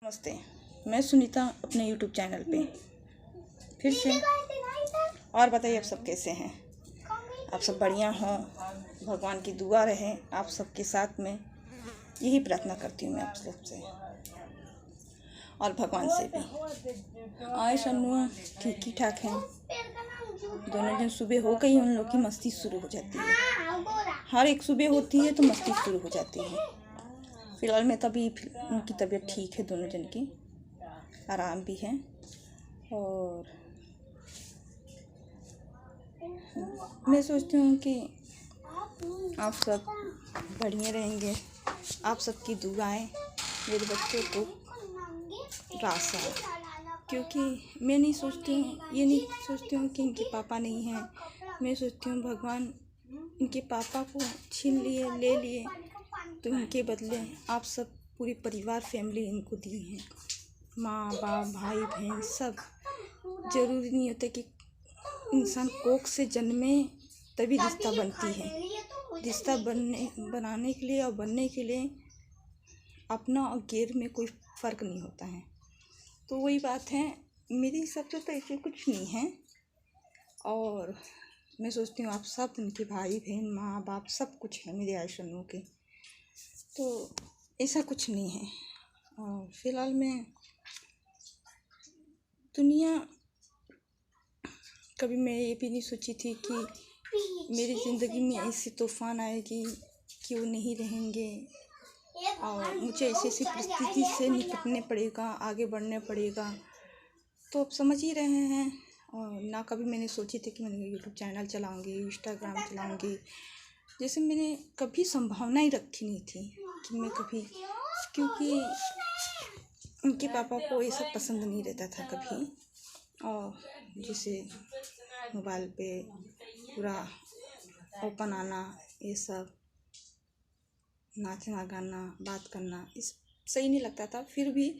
नमस्ते। मैं सुनीता अपने YouTube चैनल पे फिर से। और बताइए आप सब कैसे हैं? आप सब बढ़िया हों, भगवान की दुआ रहे आप सबके साथ में, यही प्रार्थना करती हूँ मैं आप सबसे और भगवान से भी। आए शन्नू ठीक ही ठाक हैं। दोनों दिन सुबह हो गई, उन लोग की मस्ती शुरू हो जाती है। हर एक सुबह होती है तो मस्ती शुरू हो जाती है। फिलहाल में तभी उनकी तबीयत ठीक है, दोनों जन की आराम भी है। और मैं सोचती हूँ कि आप सब बढ़िया रहेंगे। आप सबकी दुआएं मेरे बच्चों को रास आए, क्योंकि मैं नहीं सोचती हूँ, ये नहीं सोचती हूँ कि इनके पापा नहीं हैं। मैं सोचती हूँ भगवान इनके पापा को छीन लिए, ले लिए, तो इनके बदले आप सब पूरी परिवार फैमिली इनको दी हैं। माँ बाप भाई बहन सब। ज़रूरी नहीं होता कि इंसान कोख से जन्मे तभी रिश्ता बनती है। रिश्ता बनाने के लिए और बनने के लिए अपना और गैर में कोई फ़र्क नहीं होता है। तो वही बात है, मेरे हिसाब से तो ऐसे कुछ नहीं है। और मैं सोचती हूँ आप सब, उनके भाई बहन माँ बाप सब कुछ है मेरे आयशनों के, तो ऐसा कुछ नहीं है। और फिलहाल में दुनिया, कभी मैं ये भी नहीं सोची थी कि मेरी ज़िंदगी में ऐसी तूफ़ान आएगी कि वो नहीं रहेंगे और मुझे ऐसी ऐसी परिस्थिति से निपटने पड़ेगा, आगे बढ़ने पड़ेगा। तो अब समझ ही रहे हैं। और ना कभी मैंने सोची थी कि मैं यूट्यूब चैनल चलाऊंगी, इंस्टाग्राम चलाऊंगी। जैसे मैंने कभी संभावना ही रखी नहीं थी कि मैं कभी, क्योंकि उनके पापा को ये सब पसंद नहीं रहता था कभी। और जैसे मोबाइल पे पूरा ओपन आना, ये सब नाचना गाना बात करना इस सही नहीं लगता था। फिर भी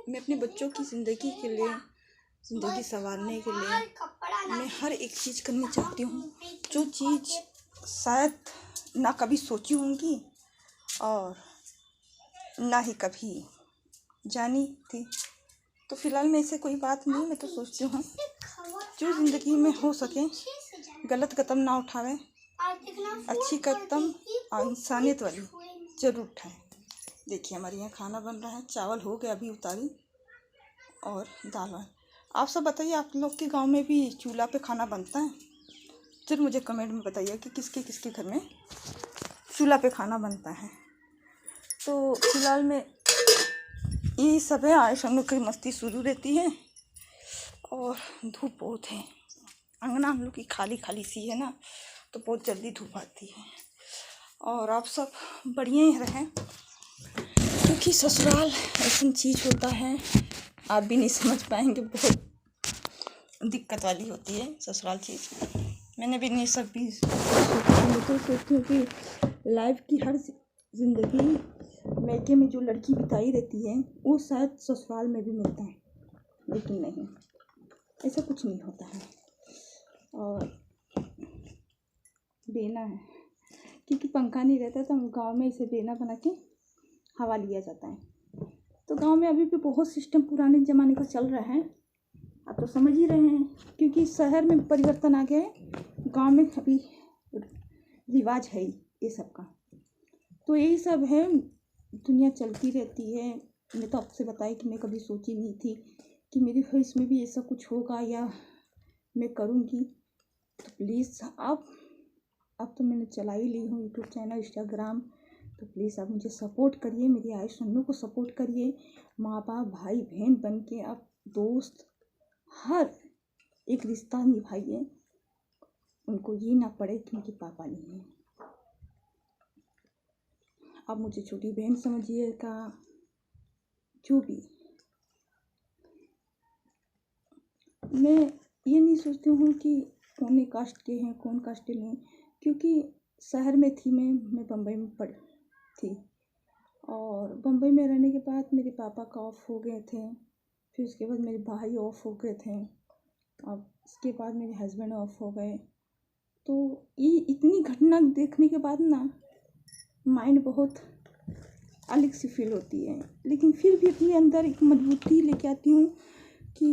मैं अपने बच्चों की ज़िंदगी के लिए, ज़िंदगी संवारने के लिए मैं हर एक चीज़ करनी चाहती हूँ, जो चीज़ शायद ना कभी सोची होंगी और ना ही कभी जानी थी। तो फिलहाल में ऐसे कोई बात नहीं। मैं तो सोचती हूँ जो ज़िंदगी में हो सके गलत कदम ना उठावे, अच्छी कदम और इंसानियत वाली ज़रूर उठाएं। देखिए हमारे यहाँ खाना बन रहा है, चावल हो गया अभी उतारी और दाल है। आप सब बताइए, आप लोग के गांव में भी चूल्हा पे खाना बनता है? फिर मुझे कमेंट में बताइए कि किसके किसके घर में चूल्हा पे खाना बनता है। तो फिलहाल में यही सब है। आए हम लोग की मस्ती शुरू रहती है और धूप बहुत है। अंगना हम लोग की खाली खाली सी है ना, तो बहुत जल्दी धूप आती है। और आप सब बढ़िया ही रहें, क्योंकि ससुराल ऐसी चीज़ होता है आप भी नहीं समझ पाएंगे, बहुत दिक्कत वाली होती है ससुराल चीज़। मैंने भी नहीं सब भी सोचती हूँ कि लाइफ की हर ज़िंदगी मैके में जो लड़की बिताई रहती है वो शायद ससुराल में भी मिलता है, लेकिन नहीं, ऐसा कुछ नहीं होता है। और बेना है, क्योंकि पंखा नहीं रहता तो गांव में इसे बेना बना के हवा लिया जाता है। तो गांव में अभी भी बहुत सिस्टम पुराने ज़माने का चल रहा है, आप तो समझ ही रहे हैं। क्योंकि शहर में परिवर्तन आ गया है, गांव में अभी रिवाज है ये सब का। तो यही सब है, दुनिया चलती रहती है। मैं तो आपसे बताई कि मैं कभी सोची नहीं थी कि मेरी ख्वाहिश में भी ऐसा कुछ होगा या मैं करूँगी। तो प्लीज़ अब तो मैंने चला ही ली हूँ यूट्यूब चैनल, इंस्टाग्राम, तो प्लीज़ आप मुझे सपोर्ट करिए, मेरी आयुष सन्नू को सपोर्ट करिए। माँ बाप भाई बहन बन के आप दोस्त हर एक रिश्ता निभाइए, उनको ये ना पड़े कि उनके पापा नहीं हैं। आप मुझे छोटी बहन समझिएगा, जो भी। मैं ये नहीं सोचती हूँ कि कौन कास्ट के हैं कौन कास्ट के नहीं, क्योंकि शहर में थी मैं बम्बई में पढ़ थी। और बम्बई में रहने के बाद मेरे पापा का ऑफ हो गए थे, फिर उसके बाद मेरे भाई ऑफ हो गए थे, अब इसके बाद मेरे हस्बैंड ऑफ हो गए। तो ये इतनी घटना देखने के बाद ना माइंड बहुत अलग सी फील होती है, लेकिन फिर भी अपने अंदर एक मजबूती लेके आती हूँ कि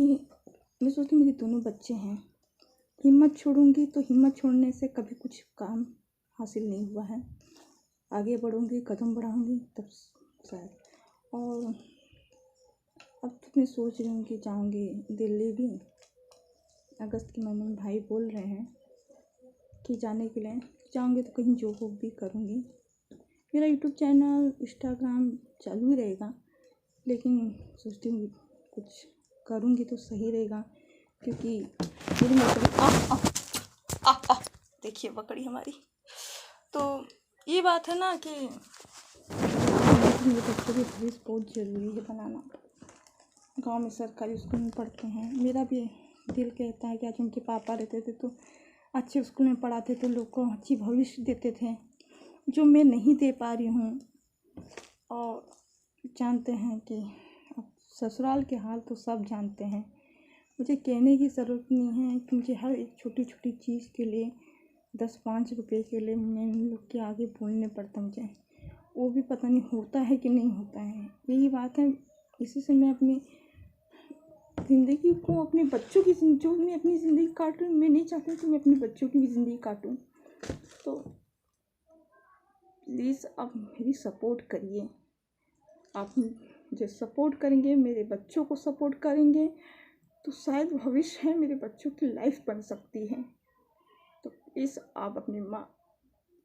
मैं सोचती हूँ मेरे दोनों बच्चे हैं, हिम्मत छोड़ूंगी तो हिम्मत छोड़ने से कभी कुछ काम हासिल नहीं हुआ है। आगे बढ़ूंगी, कदम बढ़ाऊंगी तब शायद। और अब तो मैं सोच रही हूँ कि जाऊंगी दिल्ली भी। अगस्त के महीने में भाई बोल रहे हैं कि जाने के लिए, जाऊंगी तो कहीं जॉब वॉब भी करूँगी। मेरा यूट्यूब चैनल, इंस्टाग्राम चालू ही रहेगा, लेकिन सोचती हूँ कुछ करूँगी तो सही रहेगा, क्योंकि मेरी बकरी देखिए बकरी हमारी। तो ये बात है ना कि मेरे बच्चों की भविष्य बहुत ज़रूरी है बनाना। गांव में सरकारी स्कूल में पढ़ते हैं, मेरा भी दिल कहता है कि आज उनके पापा रहते थे तो अच्छे स्कूल में पढ़ाते थे, लोग को अच्छी भविष्य देते थे, जो मैं नहीं दे पा रही हूँ। और जानते हैं कि अब ससुराल के हाल तो सब जानते हैं, मुझे कहने की ज़रूरत नहीं है कि मुझे हर एक छोटी छोटी चीज़ के लिए 10-5 रुपए के लिए मैं उन लोग के आगे बोलने पड़ता मुझे, वो भी पता नहीं होता है कि नहीं होता है। यही बात है, इसी से मैं अपनी ज़िंदगी को, अपने बच्चों की जो मैं अपनी ज़िंदगी काट रही हूँ, मैं नहीं चाहती कि मैं अपने बच्चों की भी ज़िंदगी काटूँ। तो प्लीज़ आप मेरी सपोर्ट करिए। आप मुझे सपोर्ट करेंगे, मेरे बच्चों को सपोर्ट करेंगे तो शायद भविष्य है मेरे बच्चों की लाइफ बन सकती है। तो प्लीज़ आप अपने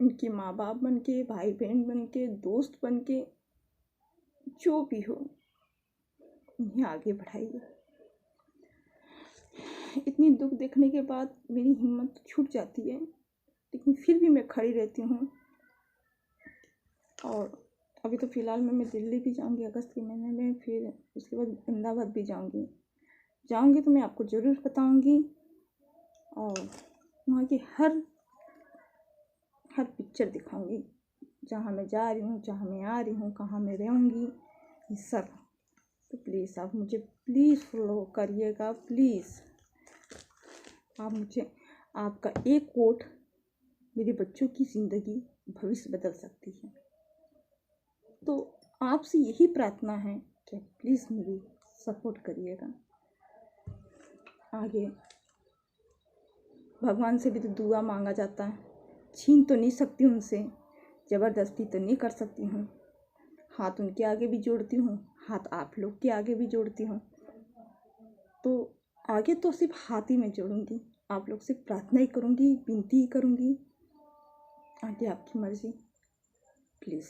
उनके माँ बाप बन के, भाई बहन बन के, दोस्त बन के, जो भी हो, उन्हें आगे बढ़ाइए। इतनी दुख देखने के बाद मेरी हिम्मत छूट जाती है, लेकिन फिर भी मैं खड़ी रहती हूँ। और अभी तो फ़िलहाल मैं दिल्ली भी जाऊँगी अगस्त के महीने में, फिर उसके बाद अहमदाबाद भी जाऊँगी तो मैं आपको ज़रूर बताऊँगी। और वहाँ की हर पिक्चर दिखाऊँगी, जहाँ मैं जा रही हूँ, जहाँ मैं आ रही हूँ, कहाँ मैं रहूँगी, ये सब। तो प्लीज़ आप मुझे प्लीज़ फॉलो करिएगा, प्लीज़। आप मुझे, आपका एक वोट मेरे बच्चों की ज़िंदगी, भविष्य बदल सकती है। तो आपसे यही प्रार्थना है कि प्लीज़ मेरी सपोर्ट करिएगा। आगे भगवान से भी तो दुआ मांगा जाता है, छीन तो नहीं सकती उनसे, ज़बरदस्ती तो नहीं कर सकती हूँ। हाथ उनके आगे भी जोड़ती हूँ, हाथ आप लोग के आगे भी जोड़ती हूँ। तो आगे तो सिर्फ हाथ ही में जोड़ूंगी, आप लोग से प्रार्थना ही करूँगी, विनती ही करूँगी। आगे आपकी मर्ज़ी, प्लीज़।